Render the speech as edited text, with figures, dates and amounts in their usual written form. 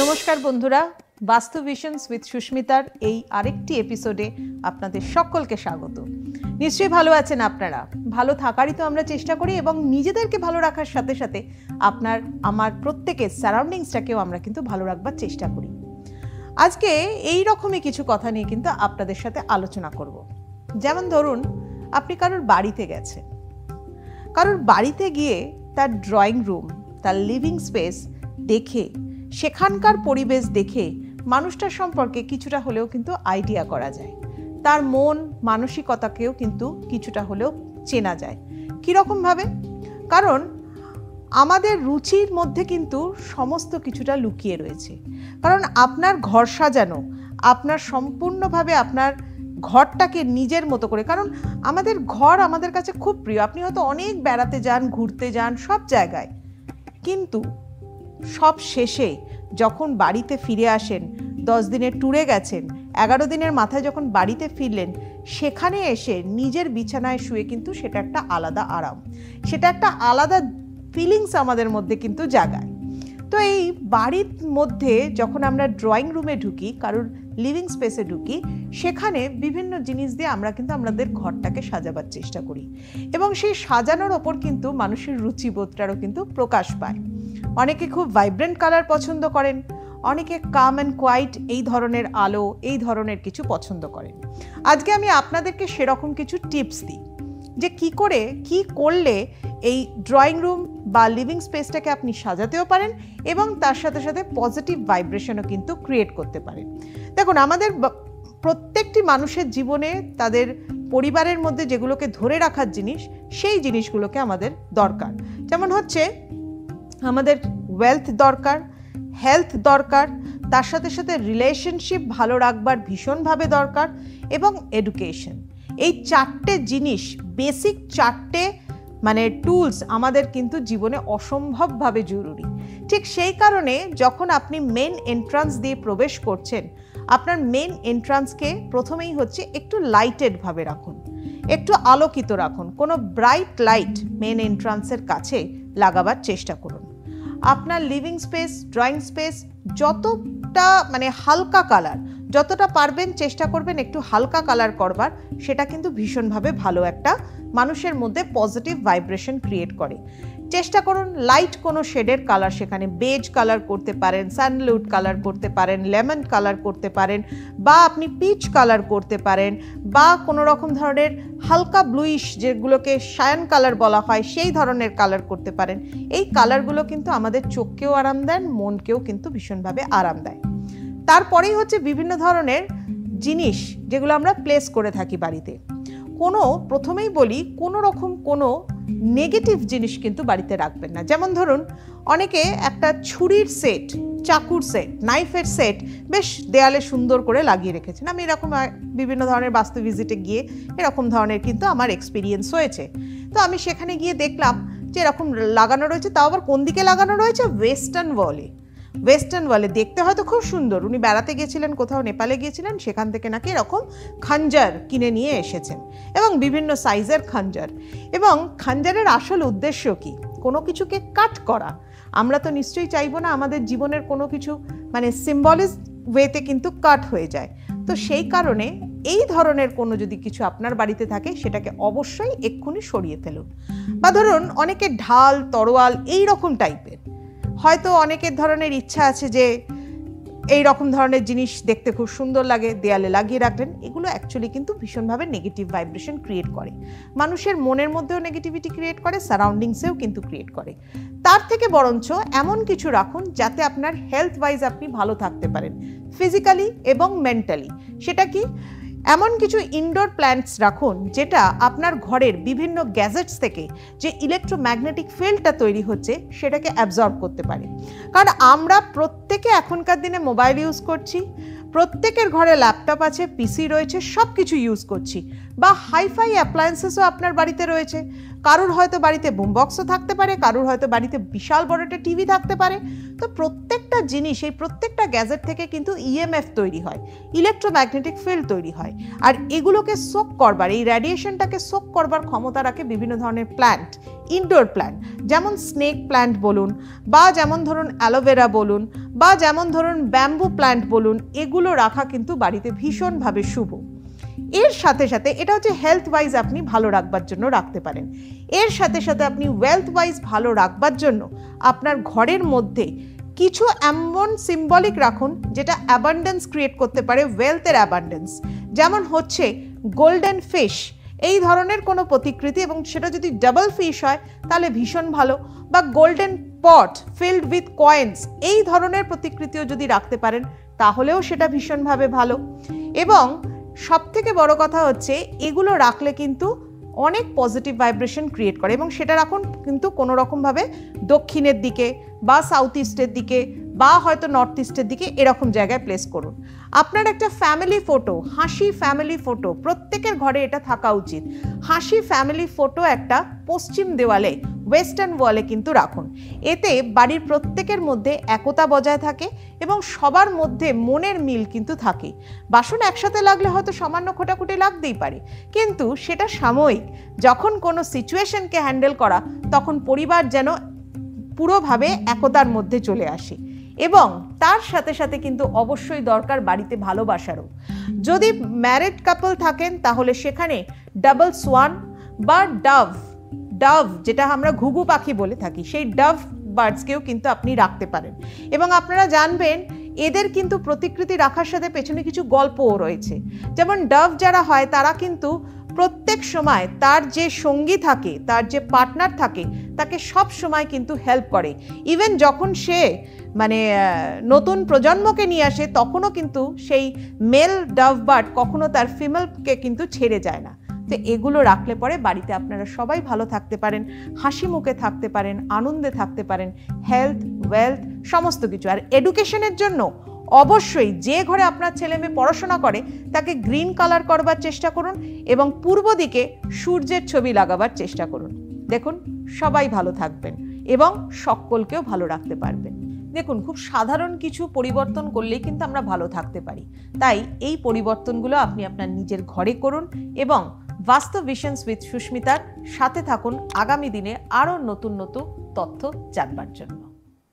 নমস্কার বন্ধুরা, বাস্তু ভিশনস উইথ সুস্মিতার এই আরেকটি এপিসোডে আপনাদের সকলকে স্বাগত। নিশ্চয়ই ভালো আছেন আপনারা। ভালো থাকারই তো আমরা চেষ্টা করি এবং নিজেদেরকে ভালো রাখার সাথে সাথে আমার প্রত্যেকের সারাউন্ডিংসটাকেও আমরা কিন্তু ভালো রাখবার চেষ্টা করি। আজকে এই রকমই কিছু কথা নিয়ে কিন্তু আপনাদের সাথে আলোচনা করব। যেমন ধরুন, আপনি কারোর বাড়িতে গেছেন, কারোর বাড়িতে গিয়ে তার ড্রয়িং রুম, তার লিভিং স্পেস দেখে, সেখানকার পরিবেশ দেখে মানুষটার সম্পর্কে কিছুটা হলেও কিন্তু আইডিয়া করা যায়, তার মন মানসিকতাকেও কিন্তু কিছুটা হলেও চেনা যায়। কীরকমভাবে? কারণ আমাদের রুচির মধ্যে কিন্তু সমস্ত কিছুটা লুকিয়ে রয়েছে। কারণ আপনার ঘর সাজানো, আপনার সম্পূর্ণভাবে আপনার ঘরটাকে নিজের মতো করে, কারণ আমাদের ঘর আমাদের কাছে খুব প্রিয়। আপনি হয়তো অনেক বেড়াতে যান, ঘুরতে যান, সব জায়গায়, কিন্তু সব শেষে যখন বাড়িতে ফিরে আসেন, 10 দিনের ট্যুরে গেছেন, 11 দিনের মাথায় যখন বাড়িতে ফিরলেন, সেখানে এসে নিজের বিছানায় শুয়ে কিন্তু সেটা একটা আলাদা আরাম, সেটা একটা আলাদা ফিলিংস আমাদের মধ্যে কিন্তু জাগায়। তো এই বাড়ির মধ্যে যখন আমরা ড্রয়িং রুমে ঢুকি, কারোর লিভিং স্পেসে ঢুকি, সেখানে বিভিন্ন জিনিস দিয়ে আমরা কিন্তু আমাদের ঘরটাকে সাজাবার চেষ্টা করি এবং সেই সাজানোর ওপর কিন্তু মানুষের রুচিবোধটারও কিন্তু প্রকাশ পায়। অনেকে খুব ভাইব্রেন্ট কালার পছন্দ করেন, অনেকে কাম অ্যান্ড কোয়াইট এই ধরনের আলো, এই ধরনের কিছু পছন্দ করেন। আজকে আমি আপনাদেরকে সেরকম কিছু টিপস দিই যে কি করলে এই ড্রয়িং রুম বা লিভিং স্পেসটাকে আপনি সাজাতেও পারেন এবং তার সাথে সাথে পজিটিভ ভাইব্রেশনও কিন্তু ক্রিয়েট করতে পারেন। দেখুন, আমাদের প্রত্যেকটি মানুষের জীবনে তাদের পরিবারের মধ্যে যেগুলোকে ধরে রাখার জিনিস, সেই জিনিসগুলোকে আমাদের দরকার। যেমন হচ্ছে আমাদের ওয়েলথ দরকার, হেলথ দরকার, তার সাথে সাথে রিলেশনশিপ ভালো রাখবার ভীষণভাবে দরকার এবং এডুকেশন। এই 4টে জিনিস, বেসিক 4টে টুলস আমাদের কিন্তু জীবনে অসম্ভবভাবে জরুরি। ঠিক সেই কারণে যখন আপনি মেন এন্ট্রান্স দিয়ে প্রবেশ করছেন, আপনার মেন এন্ট্রান্সকে প্রথমেই হচ্ছে একটু লাইটেডভাবে রাখুন, একটু আলোকিত রাখুন। কোনো ব্রাইট লাইট মেন এন্ট্রান্সের কাছে লাগাবার চেষ্টা করুন। আপনার লিভিং স্পেস, ড্রয়িং স্পেস যতটা হালকা কালার, যতটা পারবেন চেষ্টা করবেন একটু হালকা কালার করবার। সেটা কিন্তু ভীষণভাবে ভালো একটা মানুষের মধ্যে পজিটিভ ভাইব্রেশন ক্রিয়েট করে। চেষ্টা করুন লাইট কোনো শেডের কালার, সেখানে বেজ কালার করতে পারেন, স্যান্ডলউড কালার করতে পারেন, লেমন কালার করতে পারেন, বা আপনি পিচ কালার করতে পারেন, বা কোনো রকম ধরনের হালকা ব্লুইশ, যেগুলোকে সায়ান কালার বলা হয়, সেই ধরনের কালার করতে পারেন। এই কালারগুলো কিন্তু আমাদের চোখকেও আরাম দেন, মনকেও কিন্তু ভীষণভাবে আরাম দেয়। তারপরেই হচ্ছে বিভিন্ন ধরনের জিনিস যেগুলো আমরা প্লেস করে থাকি বাড়িতে। প্রথমেই বলি, কোনো নেগেটিভ জিনিস কিন্তু বাড়িতে রাখবেন না। যেমন ধরুন, অনেকে একটা ছুরির সেট, চাকুর সেট, নাইফের সেট বেশ দেয়ালে সুন্দর করে লাগিয়ে রেখেছেন। আমি এরকম বিভিন্ন ধরনের বাস্তু ভিজিটে গিয়ে এরকম ধরনের কিন্তু আমার এক্সপিরিয়েন্স হয়েছে। তো আমি সেখানে গিয়ে দেখলাম যে এরকম লাগানো রয়েছে, তাও আবার কোন দিকে লাগানো রয়েছে? ওয়েস্টার্ন ওয়ালে। দেখতে হয়তো খুব সুন্দর। উনি বেড়াতে গিয়েছিলেন, কোথাও নেপালে গিয়েছিলেন, সেখান থেকে নাকি এরকম খঞ্জার কিনে নিয়ে এসেছেন এবং বিভিন্ন সাইজের খঞ্জার। এবং খঞ্জারের আসল উদ্দেশ্য কি? কোনো কিছুকে কাট করা। আমরা তো নিশ্চয়ই চাইবো না আমাদের জীবনের কোনো কিছু সিম্বলিক ওয়েতে কিন্তু কাট হয়ে যায়। তো সেই কারণে এই ধরনের কোনো যদি কিছু আপনার বাড়িতে থাকে, সেটাকে অবশ্যই এক্ষুনি সরিয়ে ফেলুন। বা ধরুন, অনেকে ঢাল, তরোয়াল এই রকম টাইপের, হয়তো অনেকের ধরনের ইচ্ছা আছে যে এই রকম ধরনের জিনিস দেখতে খুব সুন্দর লাগে, দেয়ালে লাগিয়ে রাখলেন। এগুলো অ্যাকচুয়ালি কিন্তু ভীষণভাবে নেগেটিভ ভাইব্রেশন ক্রিয়েট করে, মানুষের মনের মধ্যেও নেগেটিভিটি ক্রিয়েট করে, সারাউন্ডিংসেও কিন্তু ক্রিয়েট করে। তার থেকে বরঞ্চ এমন কিছু রাখুন যাতে আপনার হেলথ ওয়াইজ আপনি ভালো থাকতে পারেন, ফিজিক্যালি এবং মেন্টালি। সেটা কি? এমন কিছু ইনডোর প্ল্যান্টস রাখুন যেটা আপনার ঘরের বিভিন্ন গ্যাজেটস থেকে যে ইলেকট্রোম্যাগনেটিক ফিল্ডটা তৈরি হচ্ছে সেটাকে অ্যাবজর্ব করতে পারে। কারণ আমরা প্রত্যেকে এখনকার দিনে মোবাইল ইউজ করছি, প্রত্যেকের ঘরে ল্যাপটপ আছে, পিসি রয়েছে, সব কিছু ইউজ করছি, বা হাইফাই অ্যাপ্লায়েন্সেসও আপনার বাড়িতে রয়েছে, কারুর হয়তো বাড়িতে বুমবক্সও থাকতে পারে, কারুর হয়তো বাড়িতে বিশাল বড় একটা টিভি থাকতে পারে। তো প্রত্যেকটা জিনিস, এই প্রত্যেকটা গ্যাজেট থেকে কিন্তু ইএমএফ তৈরি হয়, ইলেকট্রোম্যাগনেটিক ফিল্ড তৈরি হয়। আর এগুলোকে সোক করবার, এই রেডিয়েশনটাকে সোক করবার ক্ষমতা রাখে বিভিন্ন ধরনের প্ল্যান্ট, ইনডোর প্ল্যান্ট, যেমন স্নেক প্ল্যান্ট বলুন, বা যেমন ধরুন অ্যালোভেরা বলুন, বা যেমন ধরুন ব্যাম্বু প্ল্যান্ট বলুন, এগুলো রাখা কিন্তু বাড়িতে ভীষণভাবে শুভ। এর সাথে সাথে এটা হচ্ছে হেলথ ওয়াইজ আপনি ভালো রাখবার জন্য রাখতে পারেন। এর সাথে সাথে আপনি ওয়েলথ ওয়াইজ ভালো রাখবার জন্য আপনার ঘরের মধ্যে কিছু এমন সিম্বলিক রাখুন যেটা অ্যাবান্ডেন্স ক্রিয়েট করতে পারে, ওয়েলথের অ্যাবান্ডেন্স। যেমন হচ্ছে গোল্ডেন ফিশ, এই ধরনের কোনো প্রতিকৃতি, এবং সেটা যদি ডাবল ফিশ হয় তাহলে ভীষণ ভালো, বা golden pot filled with coins, এই ধরনের প্রতিকৃতিও যদি রাখতে পারেন তাহলেও সেটা ভীষণভাবে ভালো। এবং সবথেকে বড় কথা হচ্ছে এগুলো রাখলে কিন্তু অনেক পজিটিভ ভাইব্রেশন ক্রিয়েট করে, এবং সেটা রাখুন কিন্তু কোনো রকমভাবে দক্ষিণের দিকে বা সাউথ ইস্টের দিকে বা হয়তো নর্থ ইস্টের দিকে, এরকম জায়গায় প্লেস করুন। আপনার একটা ফ্যামিলি ফটো, হাসি ফ্যামিলি ফটো, প্রত্যেকের ঘরে এটা থাকা উচিত। হাসি ফ্যামিলি ফটো একটা পশ্চিম দেওয়ালে, ওয়েস্টার্ন ওয়ালে কিন্তু রাখুন। এতে বাড়ির প্রত্যেকের মধ্যে একতা বজায় থাকে এবং সবার মধ্যে মনের মিল কিন্তু থাকে। বাসন একসাথে লাগলে হয়তো সামান্য খোটাখুটি লাগতেই পারে, কিন্তু সেটা সাময়িক। যখন কোনো সিচুয়েশনকে হ্যান্ডেল করা, তখন পরিবার যেন পুরোভাবে একতার মধ্যে চলে আসে। এবং তার সাথে সাথে কিন্তু অবশ্যই দরকার বাড়িতে ভালোবাসারও। যদি ম্যারিড কাপল থাকেন তাহলে সেখানে ডাবল সোয়ান বা ডাভ যেটা আমরা ঘুঘু পাখি বলে থাকি, সেই ডাভ বার্ডসকেও কিন্তু আপনি রাখতে পারেন। এবং আপনারা জানবেন এদের কিন্তু প্রতিকৃতি রাখার সাথে পেছনে কিছু গল্পও রয়েছে। যেমন ডাভ যারা হয় তারা কিন্তু প্রত্যেক সময় তার যে সঙ্গী থাকে, তার যে পার্টনার থাকে, তাকে সব সময় কিন্তু হেল্প করে। ইভেন যখন সে নতুন প্রজন্মকে নিয়ে আসে, তখনও কিন্তু সেই মেল ডাভ বার্ড কখনো তার ফিমেলকে কিন্তু ছেড়ে যায় না। তো এগুলো রাখলে পরে বাড়িতে আপনারা সবাই ভালো থাকতে পারেন, হাসি মুখে থাকতে পারেন, আনন্দে থাকতে পারেন, হেলথ, ওয়েলথ সমস্ত কিছু। আর এডুকেশনের জন্য অবশ্যই যে ঘরে আপনার ছেলে মেয়ে পড়াশোনা করে তাকে গ্রিন কালার করবার চেষ্টা করুন এবং পূর্ব দিকে সূর্যের ছবি লাগাবার চেষ্টা করুন। দেখুন সবাই ভালো থাকবেন এবং সকলকেও ভালো রাখতে পারবেন। দেখুন, খুব সাধারণ কিছু পরিবর্তন করলেই কিন্তু আমরা ভালো থাকতে পারি। তাই এই পরিবর্তনগুলো আপনি আপনার নিজের ঘরে করুন এবং বাস্তু ভিশনস উইথ সুস্মিতার সাথে থাকুন আগামী দিনে আরও নতুন নতুন তথ্য জানবার জন্য।